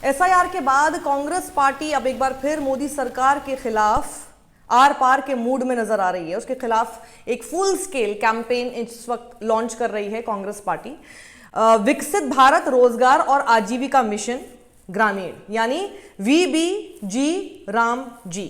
SIR के बाद Congress party अब एक बार फिर मोदी सरकार के खिलाफ आर पार के मूड में नजर आ रही है। उसके खिलाफ एक फुल स्केल कैंपेन इस वक्त लॉन्च कर रही है कांग्रेस पार्टी। विकसित भारत रोजगार और आजीविका मिशन ग्रामीण यानी वीबीजी राम जी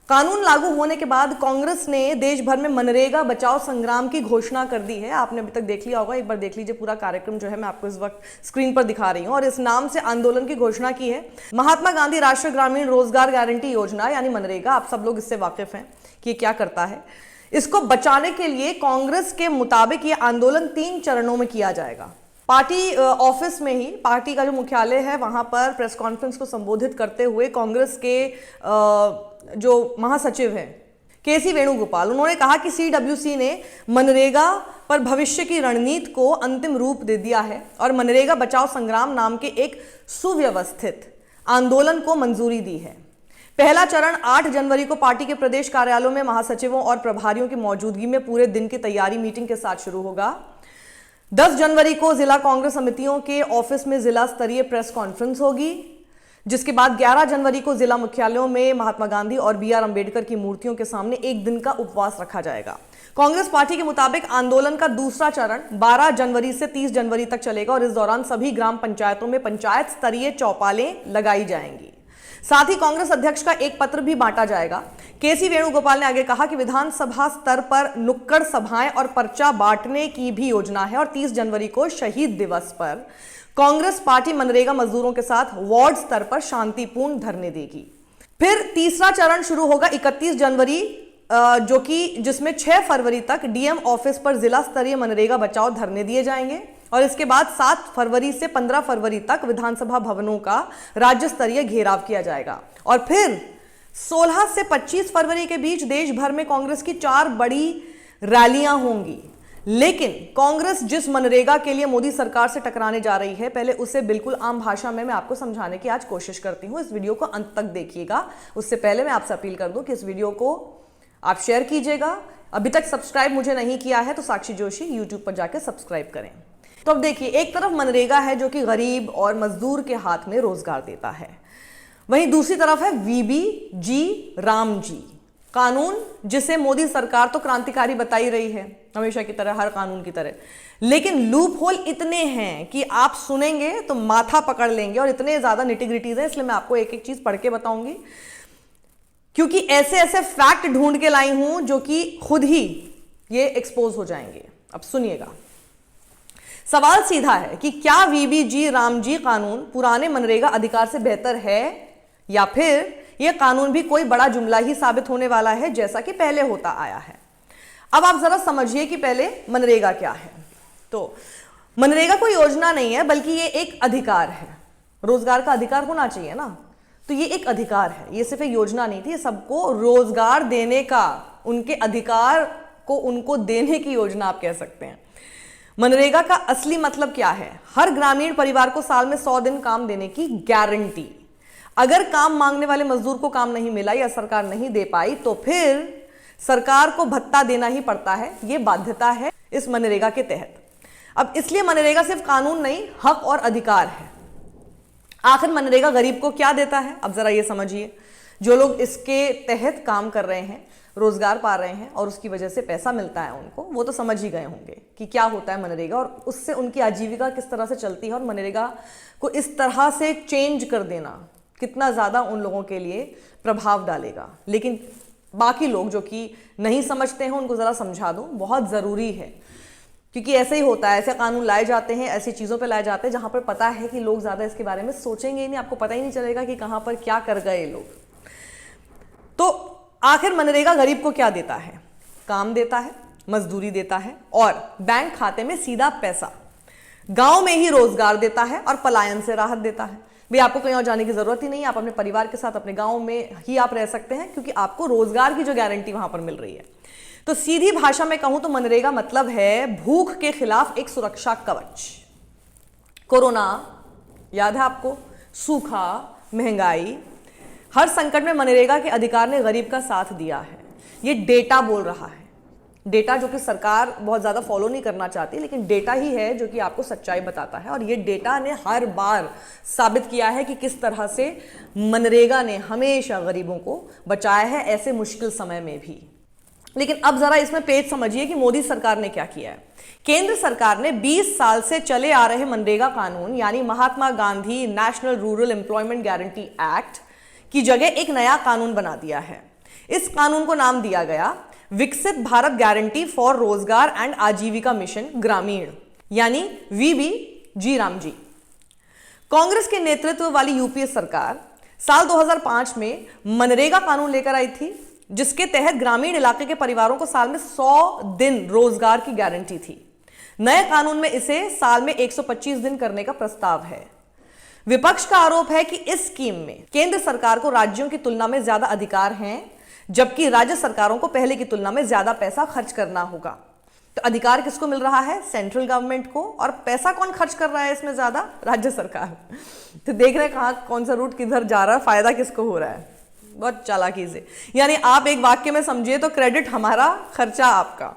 कानून लागू होने के बाद कांग्रेस ने देश भर में मनरेगा बचाओ संग्राम की घोषणा कर दी है। आपने अभी तक देख लिया होगा, एक बार देख लीजिए पूरा कार्यक्रम जो है मैं आपको इस वक्त स्क्रीन पर दिखा रही हूं। और इस नाम से आंदोलन की घोषणा की है महात्मा गांधी राष्ट्रीय ग्रामीण रोजगार गारंटी योजना यानी मनरेगा। आप सब लोग इससे वाकिफ हैं कि क्या करता है। इसको बचाने के लिए कांग्रेस के मुताबिक ये आंदोलन 3 चरणों में किया जाएगा। पार्टी ऑफिस में ही, पार्टी का जो मुख्यालय है वहां पर प्रेस कॉन्फ्रेंस को संबोधित करते हुए कांग्रेस के जो महासचिव हैं केसी वेणुगोपाल, उन्होंने कहा कि सीडब्ल्यूसी ने मनरेगा पर भविष्य की रणनीति को अंतिम रूप दे दिया है और मनरेगा बचाओ संग्राम नाम के एक सुव्यवस्थित आंदोलन को मंजूरी दी है। पहला चरण 8 जनवरी को पार्टी के प्रदेश कार्यालयों में महासचिवों और प्रभारियों की मौजूदगी में पूरे दिन की तैयारी मीटिंग के साथ शुरू होगा। 10 जनवरी को जिला कांग्रेस समितियों के ऑफिस में जिला स्तरीय प्रेस कॉन्फ्रेंस होगी, जिसके बाद 11 जनवरी को जिला मुख्यालयों में महात्मा गांधी और बीआर अंबेडकर की मूर्तियों के सामने एक दिन का उपवास रखा जाएगा। कांग्रेस पार्टी के मुताबिक आंदोलन का दूसरा चरण 12 जनवरी से 30 जनवरी तक चलेगा और इस दौरान सभी ग्राम पंचायतों में पंचायत स्तरीय चौपालें लगाई जाएंगी। साथ ही कांग्रेस अध्यक्ष का एक पत्र भी बांटा जाएगा। केसी वेणुगोपाल ने आगे कहा कि विधानसभा स्तर पर नुक्कड़ सभाएं और पर्चा बांटने की भी योजना है और 30 जनवरी को शहीद दिवस पर कांग्रेस पार्टी मनरेगा मजदूरों के साथ वार्ड स्तर पर शांतिपूर्ण धरने देगी। फिर तीसरा चरण शुरू होगा 31 जनवरी जो कि जिसमें 6 फरवरी तक डीएम ऑफिस पर जिला स्तरीय मनरेगा बचाओ धरने दिए जाएंगे और इसके बाद 7 फरवरी से 15 फरवरी तक विधानसभा भवनों का राज्य स्तरीय घेराव किया जाएगा। और फिर 16 से 25 फरवरी के बीच देश भर में कांग्रेस की 4 बड़ी रैलियां होंगी। लेकिन कांग्रेस जिस मनरेगा के लिए मोदी सरकार से टकराने जा रही है, पहले उसे बिल्कुल आम भाषा में मैं आपको समझाने की आज कोशिश करती हूं। इस वीडियो को अंत तक देखिएगा। उससे पहले मैं आपसे अपील कर दूं कि इस वीडियो को आप शेयर कीजिएगा। अभी तक सब्सक्राइब मुझे नहीं किया है तो साक्षी जोशी यूट्यूब पर जाकर सब्सक्राइब करें। तो अब देखिए, एक तरफ मनरेगा है जो कि गरीब और मजदूर के हाथ में रोजगार देता है, वहीं दूसरी तरफ है वीबीजी राम जी कानून, जिसे मोदी सरकार तो क्रांतिकारी बता ही रही है हमेशा की तरह, हर कानून की तरह। लेकिन लूप होल इतने हैं कि आप सुनेंगे तो माथा पकड़ लेंगे और इतने ज्यादा निटिग्रिटीज हैं, इसलिए मैं आपको एक एक चीज पढ़ के बताऊंगी, क्योंकि ऐसे ऐसे फैक्ट ढूंढ के लाई हूं जो कि खुद ही ये एक्सपोज हो जाएंगे। अब सुनिएगा। सवाल सीधा है कि क्या वीबीजी राम जी कानून पुराने मनरेगा अधिकार से बेहतर है या फिर यह कानून भी कोई बड़ा जुमला ही साबित होने वाला है जैसा कि पहले होता आया है। अब आप जरा समझिए कि पहले मनरेगा क्या है। तो मनरेगा कोई योजना नहीं है बल्कि ये एक अधिकार है। रोजगार का अधिकार होना चाहिए ना, तो ये एक अधिकार है, ये सिर्फ एक योजना नहीं थी, सबको रोजगार देने का, उनके अधिकार को उनको देने की योजना आप कह सकते हैं। मनरेगा का असली मतलब क्या है? हर ग्रामीण परिवार को साल में 100 दिन काम देने की गारंटी। अगर काम मांगने वाले मजदूर को काम नहीं मिला या सरकार नहीं दे पाई तो फिर सरकार को भत्ता देना ही पड़ता है, यह बाध्यता है इस मनरेगा के तहत। अब इसलिए मनरेगा सिर्फ कानून नहीं, हक और अधिकार है। आखिर मनरेगा गरीब को क्या देता है? अब जरा ये समझिए। जो लोग इसके तहत काम कर रहे हैं, रोजगार पा रहे हैं और उसकी वजह से पैसा मिलता है उनको, वो तो समझ ही गए होंगे कि क्या होता है मनरेगा और उससे उनकी आजीविका किस तरह से चलती है और मनरेगा को इस तरह से चेंज कर देना कितना ज्यादा उन लोगों के लिए प्रभाव डालेगा। लेकिन बाकी लोग जो कि नहीं समझते हैं उनको जरा समझा दूं, बहुत जरूरी है, क्योंकि ऐसे ही होता है, ऐसे कानून लाए जाते हैं, ऐसी चीजों पे लाए जाते हैं जहां पर पता है कि लोग ज्यादा इसके बारे में सोचेंगे ही नहीं, आपको पता ही नहीं चलेगा कि कहां पर क्या कर गए लोग। तो आखिर मनरेगा गरीब को क्या देता है? काम देता है, मजदूरी देता है और बैंक खाते में सीधा पैसा, गांव में ही रोजगार देता है और पलायन से राहत देता है। भाई आपको कहीं और जाने की जरूरत ही नहीं, आप अपने परिवार के साथ अपने गांव में ही आप रह सकते हैं, क्योंकि आपको रोजगार की जो गारंटी वहां पर मिल रही है। तो सीधी भाषा में कहूं तो मनरेगा मतलब है भूख के खिलाफ एक सुरक्षा कवच। कोरोना याद है आपको, सूखा, महंगाई, हर संकट में मनरेगा के अधिकार ने गरीब का साथ दिया है। ये डेटा बोल रहा है। डेटा जो कि सरकार बहुत ज़्यादा फॉलो नहीं करना चाहती, लेकिन डेटा ही है जो कि आपको सच्चाई बताता है। और ये डेटा ने हर बार साबित किया है कि किस तरह से मनरेगा ने हमेशा गरीबों को बचाया है, ऐसे मुश्किल समय में भी। लेकिन अब जरा इसमें पेच समझिए कि मोदी सरकार ने क्या किया है। केंद्र सरकार ने 20 साल से चले आ रहे मनरेगा कानून यानी Mahatma Gandhi national rural employment guarantee act की जगह एक नया कानून बना दिया है। इस कानून को नाम दिया गया विकसित भारत गारंटी फॉर रोजगार एंड आजीविका मिशन ग्रामीण यानी VBG रामजी। कांग्रेस के नेतृत्व वाली यूपीए सरकार साल 2005 में मनरेगा कानून लेकर आई थी, जिसके तहत ग्रामीण इलाके के परिवारों को साल में 100 दिन रोजगार की गारंटी थी। नए कानून में इसे साल में 125 दिन करने का प्रस्ताव है। विपक्ष का आरोप है कि इस स्कीम में केंद्र सरकार को राज्यों की तुलना में ज्यादा अधिकार हैं, जबकि राज्य सरकारों को पहले की तुलना में ज्यादा पैसा खर्च करना होगा। तो अधिकार किसको मिल रहा है? सेंट्रल गवर्नमेंट को। और पैसा कौन खर्च कर रहा है इसमें ज्यादा? राज्य सरकार। तो देख रहे हैं कहां कौन सा रूट किधर जा रहा है, फायदा किसको हो रहा है। बहुत चालाकी से, यानी आप एक वाक्य में समझिए तो क्रेडिट हमारा, खर्चा आपका।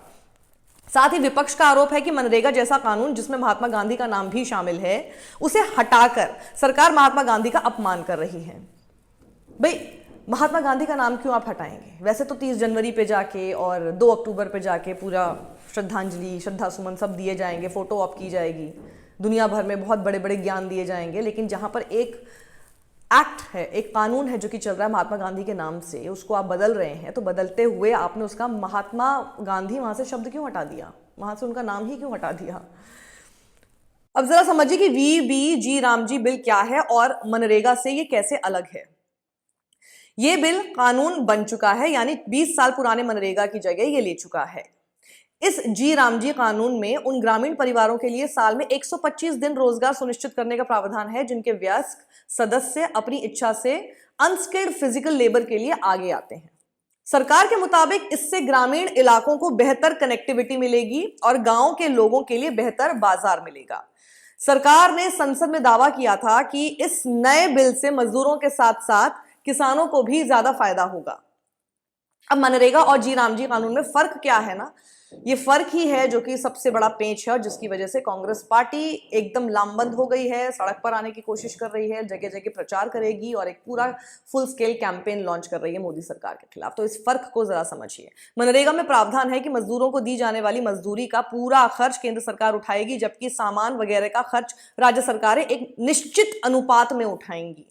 साथ ही विपक्ष का आरोप है कि मनरेगा जैसा कानून जिसमें महात्मा गांधी का नाम भी शामिल है, उसे हटाकर सरकार महात्मा गांधी का अपमान कर रही है। भाई महात्मा गांधी का नाम क्यों आप हटाएंगे? वैसे तो 30 जनवरी पे जाके और 2 अक्टूबर पे जाके पूरा श्रद्धांजलि, श्रद्धा सुमन सब दिए जाएंगे, फोटो ऑप की जाएगी, दुनिया भर में बहुत बड़े बड़े ज्ञान दिए जाएंगे। लेकिन जहां पर एक एक्ट है, एक कानून है जो कि चल रहा है महात्मा गांधी के नाम से, उसको आप बदल रहे हैं, तो बदलते हुए आपने उसका महात्मा गांधी वहां से शब्द क्यों हटा दिया? वहां से उनका नाम ही क्यों हटा दिया? अब जरा समझिए कि VBG रामजी बिल क्या है और मनरेगा से ये कैसे अलग है। ये बिल कानून बन चुका है, यानी 20 साल पुराने मनरेगा की जगह ये ले चुका है। इस जी रामजी कानून में उन ग्रामीण परिवारों के लिए साल में 125 दिन रोजगार सुनिश्चित करने का प्रावधान है जिनके वयस्क सदस्य अपनी इच्छा से अनस्किल्ड फिजिकल लेबर के लिए आगे आते हैं। सरकार के मुताबिक इससे ग्रामीण इलाकों को बेहतर कनेक्टिविटी मिलेगी और गांव के लोगों के लिए बेहतर बाजार मिलेगा। सरकार ने संसद में दावा किया था कि इस नए बिल से मजदूरों के साथ साथ किसानों को भी ज्यादा फायदा होगा। अब मनरेगा और जी रामजी कानून में फर्क क्या है ना, ये फर्क ही है जो कि सबसे बड़ा पेंच है और जिसकी वजह से कांग्रेस पार्टी एकदम लामबंद हो गई है, सड़क पर आने की कोशिश कर रही है, जगह जगह प्रचार करेगी और एक पूरा फुल स्केल कैंपेन लॉन्च कर रही है मोदी सरकार के खिलाफ। तो इस फर्क को जरा समझिए। मनरेगा में प्रावधान है कि मजदूरों को दी जाने वाली मजदूरी का पूरा खर्च केंद्र सरकार उठाएगी, जबकि सामान वगैरह का खर्च राज्य सरकारें एक निश्चित अनुपात में उठाएंगी।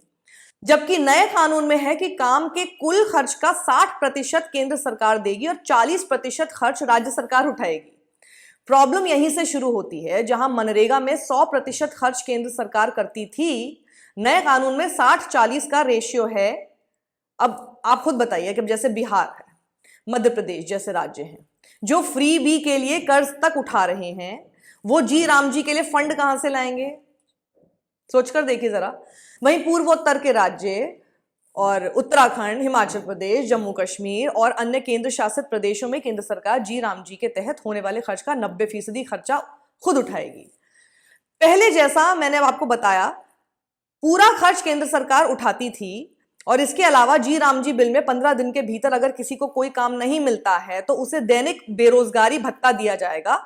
जबकि नए कानून में है कि काम के कुल खर्च का 60% केंद्र सरकार देगी और 40% खर्च राज्य सरकार उठाएगी। प्रॉब्लम यहीं से शुरू होती है, जहां मनरेगा में 100% खर्च केंद्र सरकार करती थी, नए कानून में 60-40 का रेशियो है। अब आप खुद बताइए कि जैसे बिहार है, मध्य प्रदेश जैसे राज्य हैं जो फ्री बी के लिए कर्ज तक उठा रहे हैं, वो जी रामजी के लिए फंड कहां से लाएंगे? सोचकर देखिए जरा। वहीं पूर्वोत्तर के राज्य और उत्तराखंड, हिमाचल प्रदेश, जम्मू कश्मीर और अन्य केंद्र शासित प्रदेशों में केंद्र सरकार जी रामजी के तहत होने वाले खर्च का 90% खर्चा खुद उठाएगी। पहले जैसा मैंने आपको बताया, पूरा खर्च केंद्र सरकार उठाती थी और इसके अलावा जी रामजी बिल में 15 दिन के भीतर अगर किसी को कोई काम नहीं मिलता है तो उसे दैनिक बेरोजगारी भत्ता दिया जाएगा,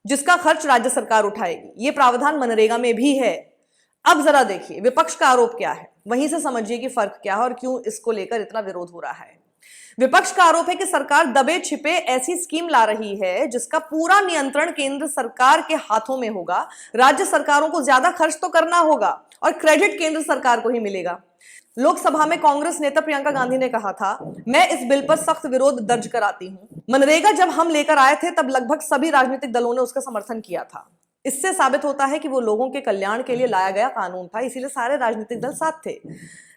जिसका खर्च राज्य सरकार उठाएगी। ये प्रावधान मनरेगा में भी है। अब जरा देखिए विपक्ष का आरोप क्या है, वहीं से समझिए कि फर्क क्या है और क्यों इसको लेकर इतना विरोध हो रहा है। विपक्ष का आरोप है कि सरकार दबे छिपे ऐसी स्कीम ला रही है जिसका पूरा नियंत्रण केंद्र सरकार के हाथों में होगा। राज्य सरकारों को ज्यादा खर्च तो करना होगा और क्रेडिट केंद्र सरकार को ही मिलेगा। लोकसभा में कांग्रेस नेता प्रियंका गांधी ने कहा था, मैं इस बिल पर सख्त विरोध दर्ज कराती हूं। मनरेगा जब हम लेकर आए थे तब लगभग सभी राजनीतिक दलों ने उसका समर्थन किया था। इससे साबित होता है कि वो लोगों के कल्याण के लिए लाया गया कानून था, इसीलिए सारे राजनीतिक दल साथ थे।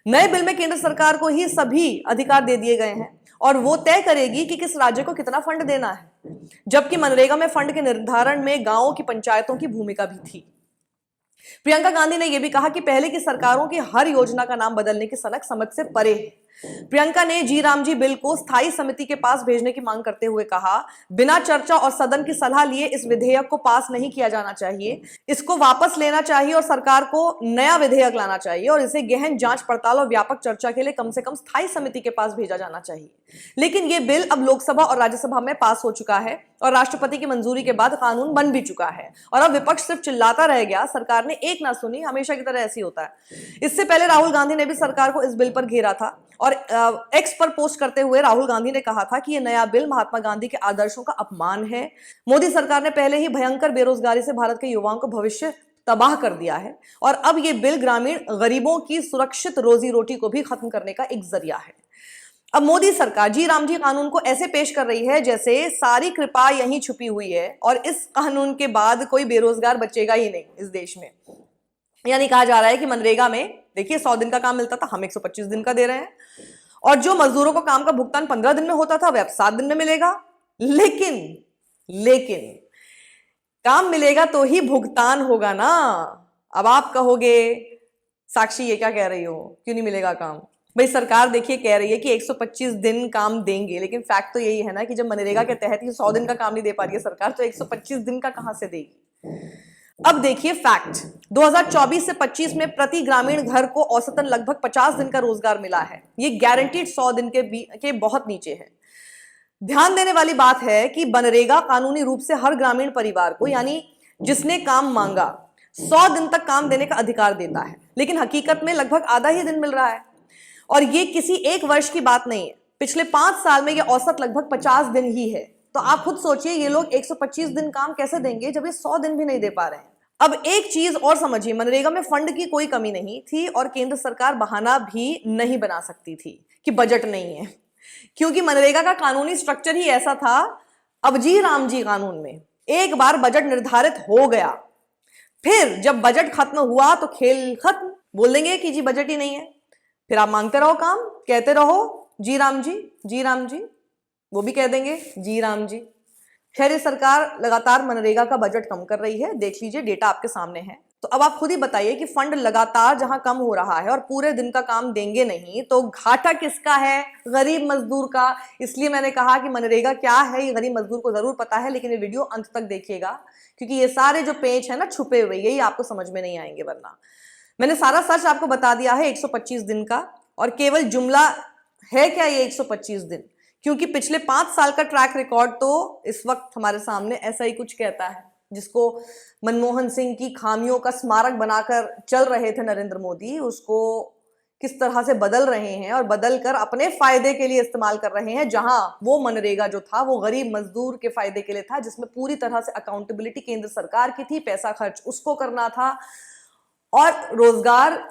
नए बिल में केंद्र सरकार को ही सभी अधिकार दे दिए गए हैं और वो तय करेगी कि किस राज्य को कितना फंड देना है, जबकि मनरेगा में फंड के निर्धारण में गांवों की पंचायतों की भूमिका भी थी। प्रियंका गांधी ने यह भी कहा कि पहले की सरकारों की हर योजना का नाम बदलने की सनक समझ से परे है। प्रियंका ने जी राम जी बिल को स्थायी समिति के पास भेजने की मांग करते हुए कहा, बिना चर्चा और सदन की सलाह लिए इस विधेयक को पास नहीं किया जाना चाहिए, इसको वापस लेना चाहिए और सरकार को नया विधेयक लाना चाहिए और इसे गहन जांच पड़ताल और व्यापक चर्चा के लिए कम से कम स्थायी समिति के पास भेजा जाना चाहिए। लेकिन यह बिल अब लोकसभा और राज्यसभा में पास हो चुका है और राष्ट्रपति की मंजूरी के बाद कानून बन भी चुका है और अब विपक्ष सिर्फ चिल्लाता रह गया, सरकार ने एक ना सुनी। हमेशा की तरह ऐसी होता है। इससे पहले राहुल गांधी ने भी सरकार को इस बिल पर घेरा था और एक्स पर पोस्ट करते हुए राहुल गांधी ने कहा था कि यह नया बिल महात्मा गांधी के आदर्शों का अपमान है। मोदी सरकार ने पहले ही भयंकर बेरोजगारी से भारत के युवाओं को भविष्य तबाह कर दिया है और अब यह बिल ग्रामीण गरीबों की सुरक्षित रोजी रोटी को भी खत्म करने का एक जरिया है। अब मोदी सरकार जी राम जी कानून को ऐसे पेश कर रही है जैसे सारी कृपा यहीं छुपी हुई है और इस कानून के बाद कोई बेरोजगार बचेगा ही नहीं इस देश में। यानी कहा जा रहा है कि मनरेगा में देखिए 100 दिन का काम मिलता था, हम 125 दिन का दे रहे हैं और जो मजदूरों को काम का भुगतान 15 दिन में होता था वह अब 7 दिन में मिलेगा। लेकिन काम मिलेगा तो ही भुगतान होगा ना। अब आप कहोगे साक्षी ये क्या कह रही हो, क्यों नहीं मिलेगा काम? भाई सरकार देखिए कह रही है कि 125 दिन काम देंगे, लेकिन फैक्ट तो यही है ना कि जब मनरेगा के तहत ही 100 दिन का काम नहीं दे पा रही है सरकार, तो 125 दिन का कहां से देगी? अब देखिए फैक्ट, 2024 से 25 में प्रति ग्रामीण घर को औसतन लगभग 50 दिन का रोजगार मिला है। ये गारंटीड 100 दिन के बहुत नीचे है। ध्यान देने वाली बात है कि मनरेगा कानूनी रूप से हर ग्रामीण परिवार को, यानी जिसने काम मांगा, 100 दिन तक काम देने का अधिकार देता है, लेकिन हकीकत में लगभग आधा ही दिन मिल रहा है और ये किसी एक वर्ष की बात नहीं है। पिछले 5 साल में ये औसत लगभग 50 दिन ही है। तो आप खुद सोचिए ये लोग 125 दिन काम कैसे देंगे जब ये 100 दिन भी नहीं दे पा रहे हैं। अब एक चीज और समझिए, मनरेगा में फंड की कोई कमी नहीं थी और केंद्र सरकार बहाना भी नहीं बना सकती थी कि बजट नहीं है, क्योंकि मनरेगा का कानूनी स्ट्रक्चर ही ऐसा था। अब जी राम जी कानून में एक बार बजट निर्धारित हो गया, फिर जब बजट खत्म हुआ तो खेल खत्म। बोल देंगे कि जी बजट ही नहीं है, फिर आप मांगते रहो काम, कहते रहो जी राम जी, जी राम जी, वो भी कह देंगे जी राम जी। खैर ये सरकार लगातार मनरेगा का बजट कम कर रही है, देख लीजिए डेटा आपके सामने है। तो अब आप खुद ही बताइए कि फंड लगातार जहां कम हो रहा है और पूरे दिन का काम देंगे नहीं, तो घाटा किसका है? गरीब मजदूर का। इसलिए मैंने कहा कि मनरेगा क्या है ये गरीब मजदूर को जरूर पता है, लेकिन ये वीडियो अंत तक देखिएगा, क्योंकि ये सारे जो पेच है ना छुपे हुए, यही आपको समझ में नहीं आएंगे। वरना मैंने सारा सच आपको बता दिया है 125 दिन का, और केवल जुमला है क्या ये 125 दिन, क्योंकि पिछले 5 साल का ट्रैक रिकॉर्ड तो इस वक्त हमारे सामने ऐसा ही कुछ कहता है, जिसको मनमोहन सिंह की खामियों का स्मारक बनाकर चल रहे थे नरेंद्र मोदी, उसको किस तरह से बदल रहे हैं और बदल कर अपने फायदे के लिए इस्तेमाल कर रहे हैं। जहां वो मनरेगा जो था वो गरीब मजदूर के फायदे के लिए था, जिसमें पूरी तरह से अकाउंटेबिलिटी केंद्र सरकार की थी, पैसा खर्च उसको करना था और रोजगार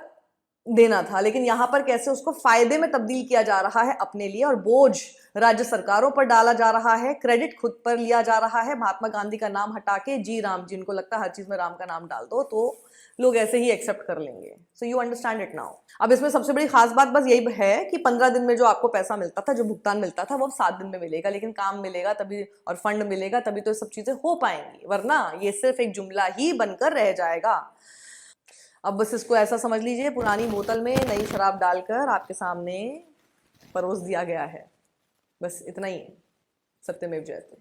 देना था। लेकिन यहां पर कैसे उसको फायदे में तब्दील किया जा रहा है अपने लिए, और बोझ राज्य सरकारों पर डाला जा रहा है, क्रेडिट खुद पर लिया जा रहा है। महात्मा गांधी का नाम हटा के जी राम, जिनको लगता है हर चीज में राम का नाम डाल दो तो लोग ऐसे ही एक्सेप्ट कर लेंगे। So you understand it now. अब इसमें सबसे बड़ी खास बात बस यही है कि 15 दिन में जो आपको पैसा मिलता था, जो भुगतान मिलता था, वो 7 दिन में मिलेगा, लेकिन काम मिलेगा तभी और फंड मिलेगा तभी तो सब चीजें हो पाएंगी, वरना ये सिर्फ एक जुमला ही बनकर रह जाएगा। अब बस इसको ऐसा समझ लीजिए, पुरानी बोतल में नई शराब डालकर आपके सामने परोस दिया गया है। बस इतना ही। सत्यमेव जयते।